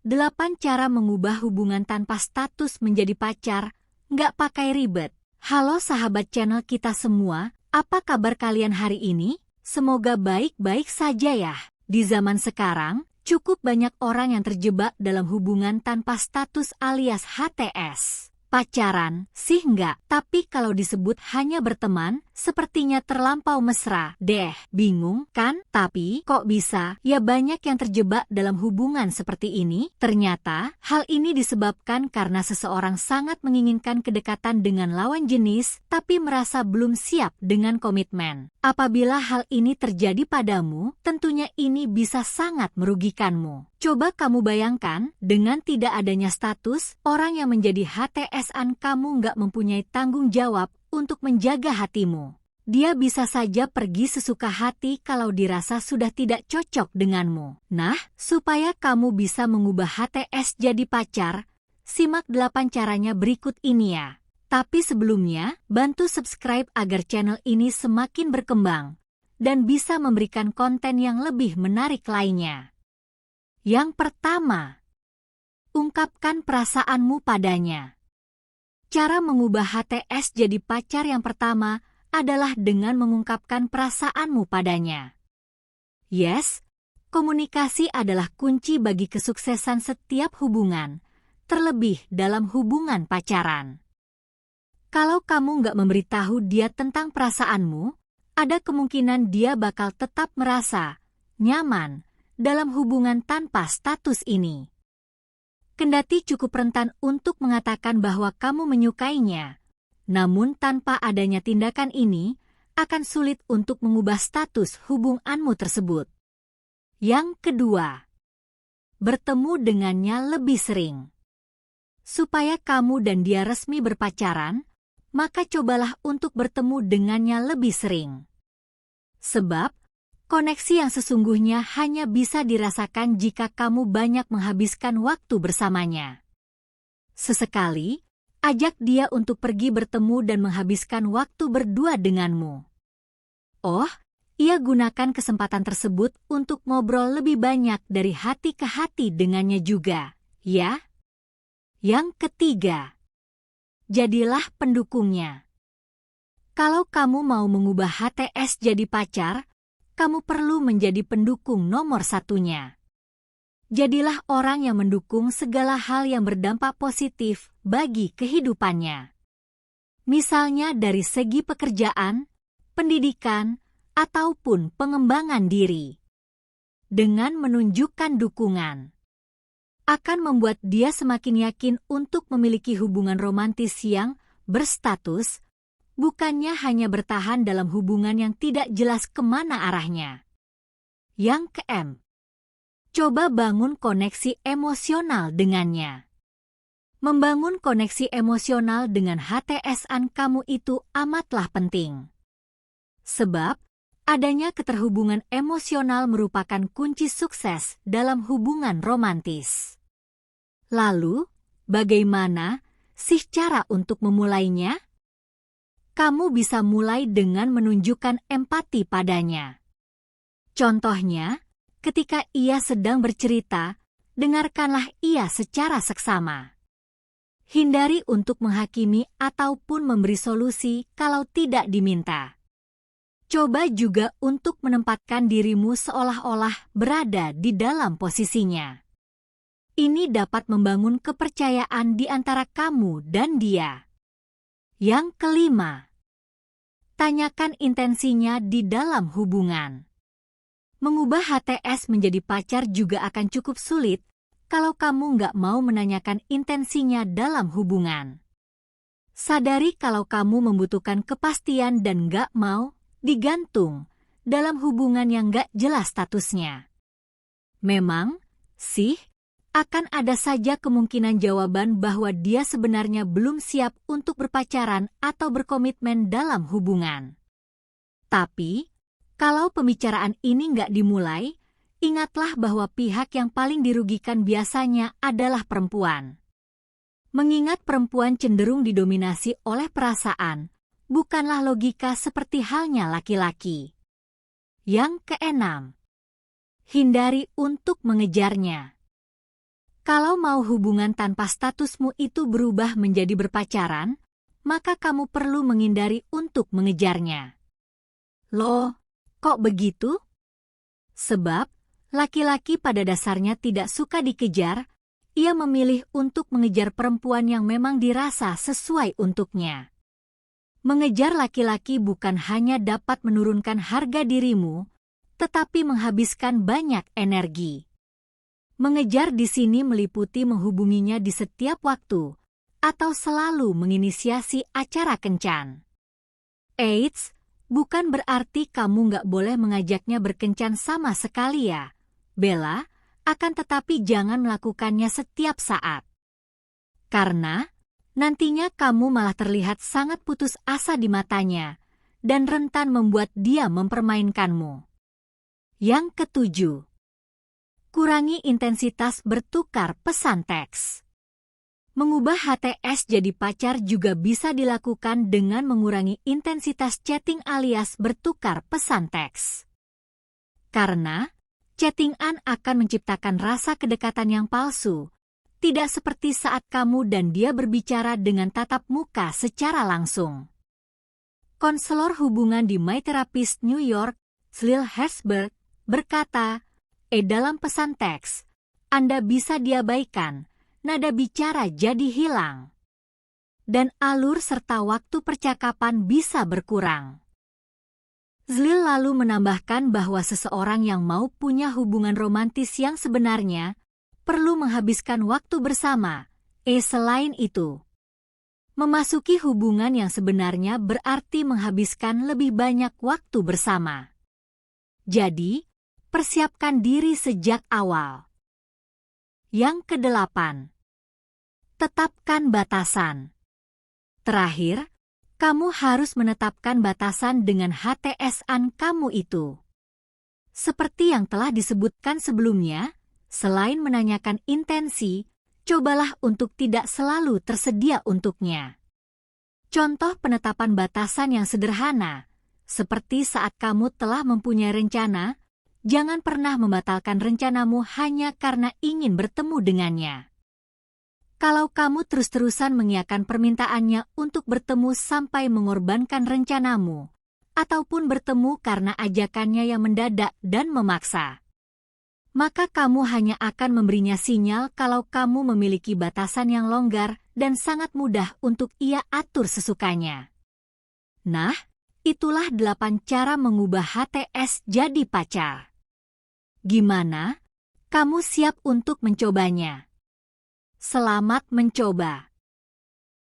8 cara mengubah hubungan tanpa status menjadi pacar, nggak pakai ribet. Halo sahabat channel kita semua, apa kabar kalian hari ini? Semoga baik-baik saja ya. Di zaman sekarang, cukup banyak orang yang terjebak dalam hubungan tanpa status alias HTS. Pacaran sih enggak, tapi kalau disebut hanya berteman, sepertinya terlampau mesra deh. Bingung kan? Tapi kok bisa? Ya banyak yang terjebak dalam hubungan seperti ini. Ternyata, hal ini disebabkan karena seseorang sangat menginginkan kedekatan dengan lawan jenis, tapi merasa belum siap dengan komitmen. Apabila hal ini terjadi padamu, tentunya ini bisa sangat merugikanmu. Coba kamu bayangkan, dengan tidak adanya status, orang yang menjadi HTS-an kamu nggak mempunyai tanggung jawab untuk menjaga hatimu. Dia bisa saja pergi sesuka hati kalau dirasa sudah tidak cocok denganmu. Nah, supaya kamu bisa mengubah HTS jadi pacar, simak 8 caranya berikut ini ya. Tapi sebelumnya, bantu subscribe agar channel ini semakin berkembang dan bisa memberikan konten yang lebih menarik lainnya. Yang pertama, ungkapkan perasaanmu padanya. Cara mengubah HTS jadi pacar yang pertama adalah dengan mengungkapkan perasaanmu padanya. Yes, komunikasi adalah kunci bagi kesuksesan setiap hubungan, terlebih dalam hubungan pacaran. Kalau kamu nggak memberitahu dia tentang perasaanmu, ada kemungkinan dia bakal tetap merasa nyaman dalam hubungan tanpa status ini. Kendati cukup rentan untuk mengatakan bahwa kamu menyukainya, namun tanpa adanya tindakan ini, akan sulit untuk mengubah status hubunganmu tersebut. Yang kedua, bertemu dengannya lebih sering. Supaya kamu dan dia resmi berpacaran, maka cobalah untuk bertemu dengannya lebih sering. Sebab, koneksi yang sesungguhnya hanya bisa dirasakan jika kamu banyak menghabiskan waktu bersamanya. Sesekali, ajak dia untuk pergi bertemu dan menghabiskan waktu berdua denganmu. Oh, ia gunakan kesempatan tersebut untuk ngobrol lebih banyak dari hati ke hati dengannya juga, ya. Yang ketiga, jadilah pendukungnya. Kalau kamu mau mengubah HTS jadi pacar, kamu perlu menjadi pendukung nomor satunya. Jadilah orang yang mendukung segala hal yang berdampak positif bagi kehidupannya. Misalnya dari segi pekerjaan, pendidikan, ataupun pengembangan diri. Dengan menunjukkan dukungan, akan membuat dia semakin yakin untuk memiliki hubungan romantis yang berstatus, bukannya hanya bertahan dalam hubungan yang tidak jelas kemana arahnya. Yang keenam, coba bangun koneksi emosional dengannya. Membangun koneksi emosional dengan HTS-an kamu itu amatlah penting. Sebab, adanya keterhubungan emosional merupakan kunci sukses dalam hubungan romantis. Lalu, bagaimana sih cara untuk memulainya? Kamu bisa mulai dengan menunjukkan empati padanya. Contohnya, ketika ia sedang bercerita, dengarkanlah ia secara seksama. Hindari untuk menghakimi ataupun memberi solusi kalau tidak diminta. Coba juga untuk menempatkan dirimu seolah-olah berada di dalam posisinya. Ini dapat membangun kepercayaan di antara kamu dan dia. Yang kelima, tanyakan intensinya di dalam hubungan. Mengubah HTS menjadi pacar juga akan cukup sulit kalau kamu nggak mau menanyakan intensinya dalam hubungan. Sadari kalau kamu membutuhkan kepastian dan nggak mau digantung dalam hubungan yang nggak jelas statusnya. Memang, sih, akan ada saja kemungkinan jawaban bahwa dia sebenarnya belum siap untuk berpacaran atau berkomitmen dalam hubungan. Tapi, kalau pembicaraan ini nggak dimulai, ingatlah bahwa pihak yang paling dirugikan biasanya adalah perempuan. Mengingat perempuan cenderung didominasi oleh perasaan, bukanlah logika seperti halnya laki-laki. Yang keenam, hindari untuk mengejarnya. Kalau mau hubungan tanpa statusmu itu berubah menjadi berpacaran, maka kamu perlu menghindari untuk mengejarnya. Loh, kok begitu? Sebab, laki-laki pada dasarnya tidak suka dikejar, ia memilih untuk mengejar perempuan yang memang dirasa sesuai untuknya. Mengejar laki-laki bukan hanya dapat menurunkan harga dirimu, tetapi menghabiskan banyak energi. Mengejar di sini meliputi menghubunginya di setiap waktu, atau selalu menginisiasi acara kencan. Eits, bukan berarti kamu nggak boleh mengajaknya berkencan sama sekali ya, Bella, akan tetapi jangan melakukannya setiap saat. Karena, nantinya kamu malah terlihat sangat putus asa di matanya, dan rentan membuat dia mempermainkanmu. Yang ketujuh, kurangi intensitas bertukar pesan teks. Mengubah HTS jadi pacar juga bisa dilakukan dengan mengurangi intensitas chatting alias bertukar pesan teks. Karena, chatting-an akan menciptakan rasa kedekatan yang palsu, tidak seperti saat kamu dan dia berbicara dengan tatap muka secara langsung. Konselor hubungan di My Therapist New York, Slil Herzberg, berkata, dalam pesan teks, Anda bisa diabaikan, nada bicara jadi hilang. Dan alur serta waktu percakapan bisa berkurang. Slil lalu menambahkan bahwa seseorang yang mau punya hubungan romantis yang sebenarnya perlu menghabiskan waktu bersama. Selain itu, memasuki hubungan yang sebenarnya berarti menghabiskan lebih banyak waktu bersama. Jadi, persiapkan diri sejak awal. Yang kedelapan, tetapkan batasan. Terakhir, kamu harus menetapkan batasan dengan HTS-an kamu itu. Seperti yang telah disebutkan sebelumnya, selain menanyakan intensi, cobalah untuk tidak selalu tersedia untuknya. Contoh penetapan batasan yang sederhana, seperti saat kamu telah mempunyai rencana, jangan pernah membatalkan rencanamu hanya karena ingin bertemu dengannya. Kalau kamu terus-terusan mengiyakan permintaannya untuk bertemu sampai mengorbankan rencanamu, ataupun bertemu karena ajakannya yang mendadak dan memaksa, maka kamu hanya akan memberinya sinyal kalau kamu memiliki batasan yang longgar dan sangat mudah untuk ia atur sesukanya. Nah, itulah 8 cara mengubah HTS jadi pacar. Gimana? Kamu siap untuk mencobanya? Selamat mencoba!